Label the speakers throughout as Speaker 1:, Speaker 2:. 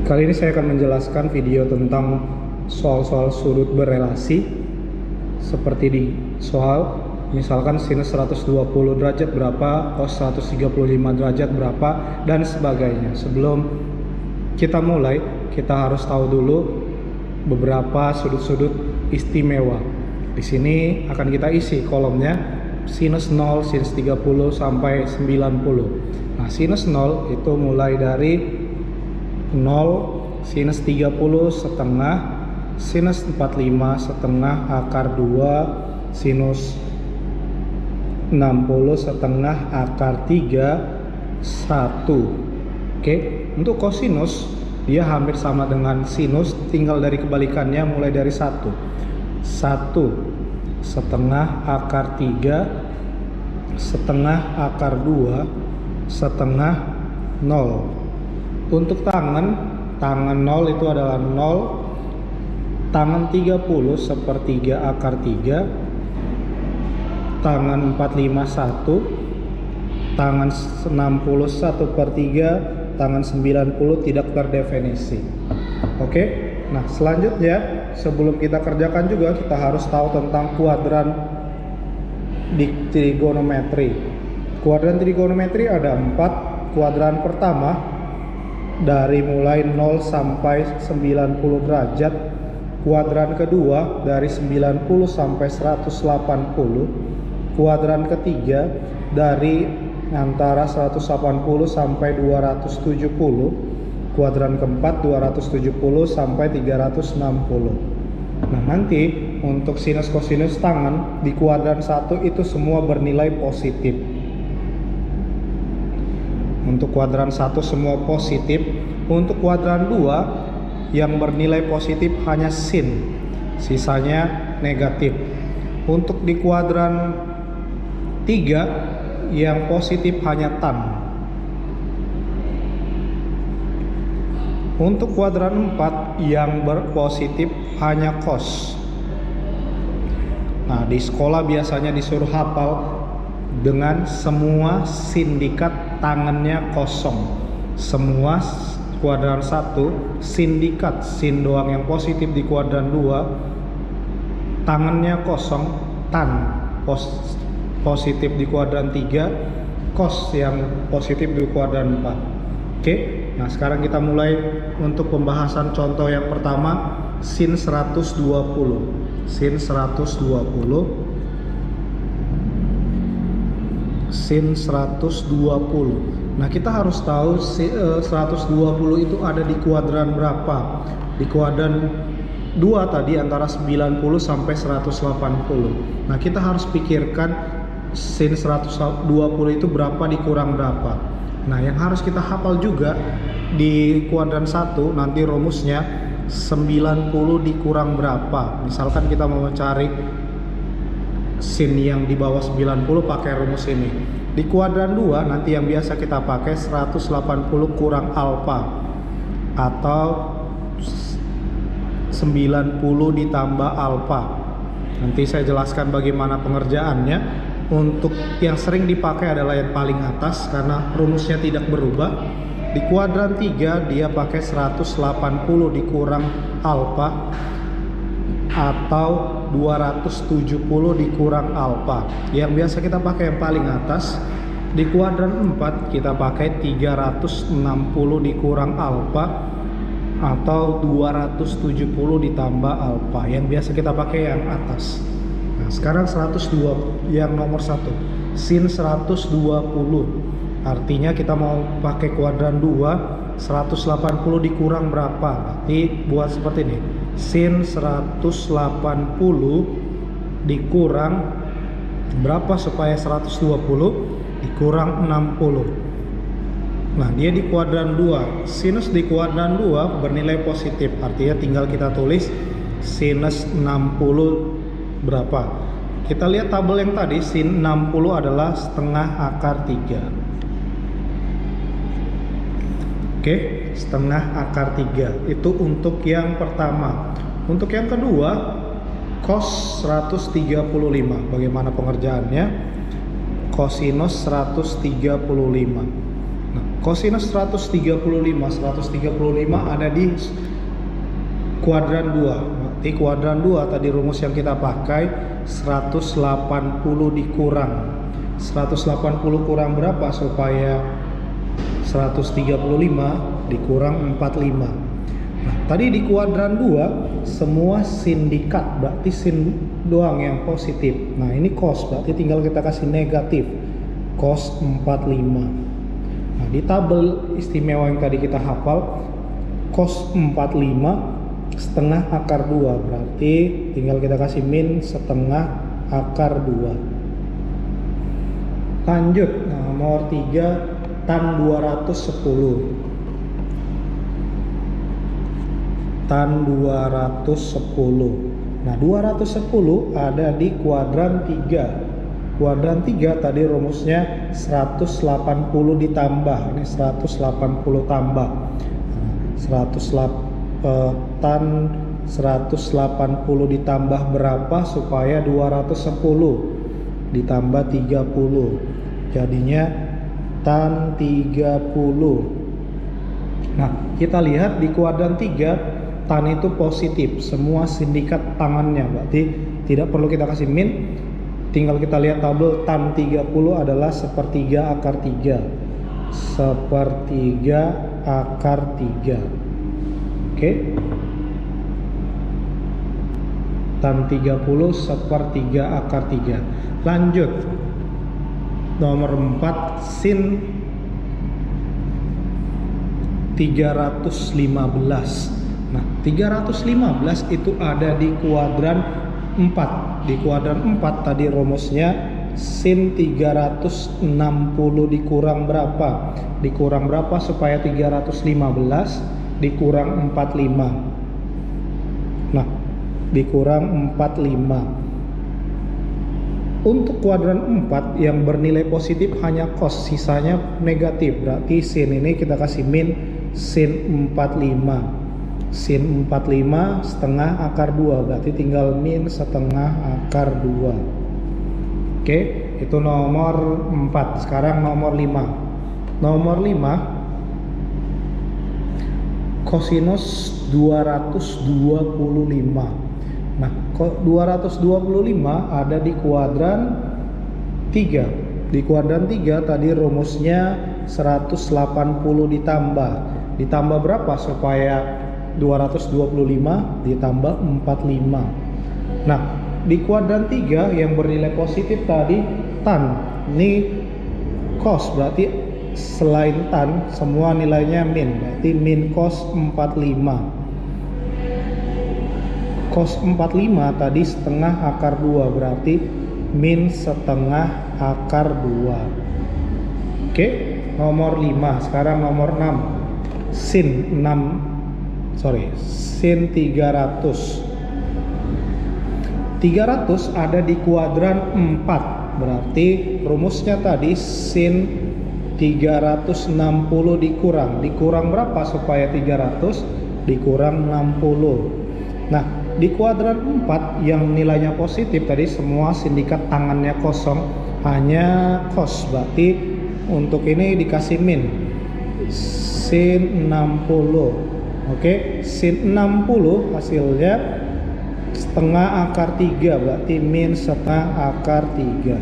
Speaker 1: Kali ini saya akan menjelaskan video tentang soal-soal sudut berelasi. Seperti di soal, misalkan sinus 120 derajat berapa, cos 135 derajat berapa, dan sebagainya. Sebelum kita mulai, kita harus tahu dulu beberapa sudut-sudut istimewa. Di sini akan kita isi kolomnya sinus 0, sinus 30 sampai 90. Nah, sinus 0 itu mulai dari 0, sinus 30 setengah, sinus 45 setengah akar 2, sinus 60 setengah akar 3, 1. Oke, untuk kosinus dia hampir sama dengan sinus, tinggal dari kebalikannya mulai dari 1 setengah akar 3 setengah akar 2 setengah 0. Untuk tangan 0 itu adalah 0, tangan 30 sepertiga akar 3, tangan 45 1, tangan 60 1/3, tangan 90 tidak terdefinisi. Oke, nah selanjutnya sebelum kita kerjakan juga kita harus tahu tentang kuadran di trigonometri. Kuadran trigonometri ada 4. Kuadran pertama dari mulai 0 sampai 90 derajat. Kuadran kedua dari 90 sampai 180. Kuadran ketiga dari antara 180 sampai 270. Kuadran keempat 270 sampai 360. Nah, nanti untuk sinus kosinus tangan di kuadran 1 itu semua bernilai positif. Untuk kuadran 1 semua positif. Untuk kuadran 2 yang bernilai positif hanya sin, sisanya negatif. Untuk di kuadran 3 yang positif hanya tan. Untuk kuadran 4 yang berpositif hanya cos. Nah, di sekolah biasanya disuruh hafal dengan semua sindikat tangannya kosong. Semua kuadran 1 sindikat sin doang yang positif, di kuadran 2 tangannya kosong, tan positif di kuadran 3, cos yang positif di kuadran 4. Oke, nah sekarang kita mulai untuk pembahasan contoh yang pertama, sin 120. Sin 120. Sin 120. Nah, kita harus tahu 120 itu ada di kuadran berapa? Di kuadran 2 tadi antara 90 sampai 180. Nah, kita harus pikirkan sin 120 itu berapa dikurang berapa. Nah, yang harus kita hafal juga di kuadran 1 nanti rumusnya 90 dikurang berapa. Misalkan kita mau mencari sin yang di bawah 90 pakai rumus ini. Di kuadran 2 nanti yang biasa kita pakai 180 kurang alfa atau 90 ditambah alfa. Nanti saya jelaskan bagaimana pengerjaannya. Untuk yang sering dipakai adalah yang paling atas karena rumusnya tidak berubah. Di kuadran 3 dia pakai 180 dikurang alfa atau 270 dikurang alfa. Yang biasa kita pakai yang paling atas. Di kuadran 4 kita pakai 360 dikurang alfa atau 270 ditambah alfa. Yang biasa kita pakai yang atas. Nah, sekarang 102 yang nomor 1. Sin 120. Artinya kita mau pakai kuadran 2, 180 dikurang berapa? Nanti buat seperti ini. Sin 180 dikurang berapa supaya 120 dikurang 60. Nah, dia di kuadran 2. Sinus di kuadran 2 bernilai positif. Artinya tinggal kita tulis sinus 60 berapa. Kita lihat tabel yang tadi, sin 60 adalah setengah akar 3. Oke, setengah akar 3 itu untuk yang pertama. Untuk yang kedua, cos 135. Bagaimana pengerjaannya? Kosinus 135. Nah, Kosinus 135 ada di kuadran 2. Di kuadran 2 tadi rumus yang kita pakai 180 dikurang 180 kurang berapa supaya 135 dikurang 45. Nah, tadi di kuadran 2 semua sindikat, berarti sin doang yang positif. Nah, ini cos, berarti tinggal kita kasih negatif cos 45. Nah, di tabel istimewa yang tadi kita hafal, cos 45 setengah akar 2, berarti tinggal kita kasih min setengah akar 2. Lanjut, nomor 3, tan 210. Tan 210. Nah, 210 ada di kuadran 3. Kuadran 3 tadi rumusnya 180 ditambah. Ini 180 tambah. Tan 180 ditambah berapa supaya 210 ditambah 30. Jadinya tan 30. Nah, kita lihat di kuadran 3 tan itu positif, semua sindikat tangannya, berarti tidak perlu kita kasih min, tinggal kita lihat tabel tan 30 adalah sepertiga akar 3. Sepertiga akar 3. Oke. Tan 30 sepertiga akar 3. Lanjut. Nomor 4, sin 315. Nah, 315 itu ada di kuadran 4. Di kuadran 4 tadi rumusnya sin 360 dikurang berapa? Dikurang berapa supaya 315 dikurang 45. Nah, dikurang 45. Untuk kuadran 4 yang bernilai positif hanya cos, sisanya negatif. Berarti sin ini kita kasih min sin 45. Sin 45 setengah akar 2, berarti tinggal min setengah akar 2. Oke, itu nomor 4. Sekarang nomor 5. Nomor 5, kosinus 225. Nah, 225 ada di kuadran 3. Di kuadran 3 tadi rumusnya 180 ditambah berapa supaya 225 ditambah 45. Nah, di kuadran 3 yang bernilai positif tadi tan. Ini cos, berarti selain tan semua nilainya min, berarti min cos 45. Cos 45 tadi setengah akar 2, berarti min setengah akar 2. Oke, nomor 5. Sekarang nomor 6. Sin 300. 300 ada di kuadran 4. Berarti rumusnya tadi sin 360 dikurang berapa supaya 300 dikurang 60. Nah, di kuadran 4 yang nilainya positif tadi semua sindikat tangannya kosong, hanya cos, berarti untuk ini dikasih min sin 60. Oke, sin 60 hasilnya setengah akar 3, berarti min setengah akar 3.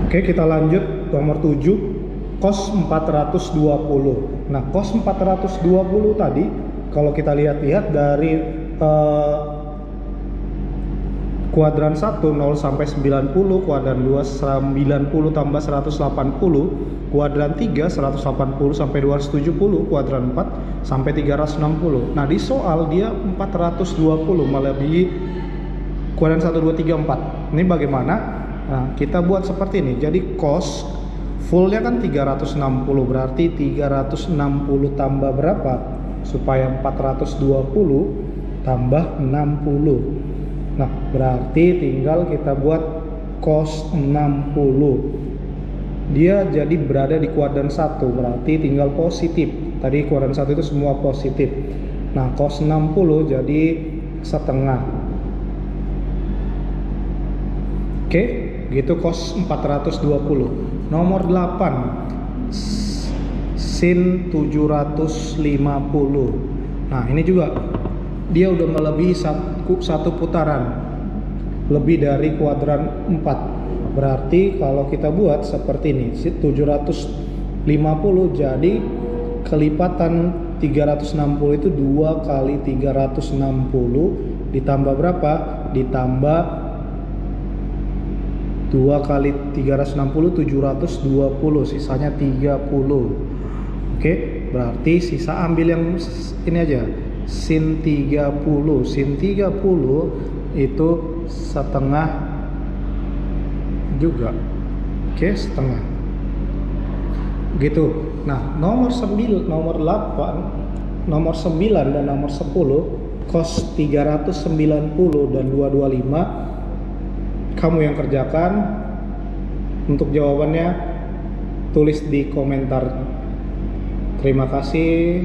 Speaker 1: Oke, kita lanjut nomor 7, cos 420. Nah, cos 420 tadi kalau kita lihat-lihat dari kuadran 1 0 sampai 90, kuadran 2 90 tambah 180, kuadran 3 180 sampai 270, kuadran 4 sampai 360. Nah, di soal dia 420 melebihi kuadran 1 2 3 4. Ini bagaimana? Nah, kita buat seperti ini. Jadi cos fullnya kan 360, berarti 360 tambah berapa supaya 420 tambah 60. Nah, berarti tinggal kita buat cos 60. Dia jadi berada di kuadran 1, berarti tinggal positif. Tadi kuadran 1 itu semua positif. Nah, cos 60 jadi setengah. Oke, gitu cos 420. Nomor 8 sin 750. Nah, ini juga dia udah melebihi satu putaran, lebih dari kuadran 4. Berarti kalau kita buat seperti ini, 750 jadi kelipatan 360 itu 2 kali 360 ditambah berapa? Ditambah 2 kali 360 720, sisanya 30. Oke, berarti sisa ambil yang ini aja, sin 30. Sin 30 itu setengah juga. Oke, setengah. Gitu. Nah, nomor 9, nomor 8, nomor 9 dan nomor 10 cos 390 dan 225 kamu yang kerjakan. Untuk jawabannya tulis di komentar. Terima kasih.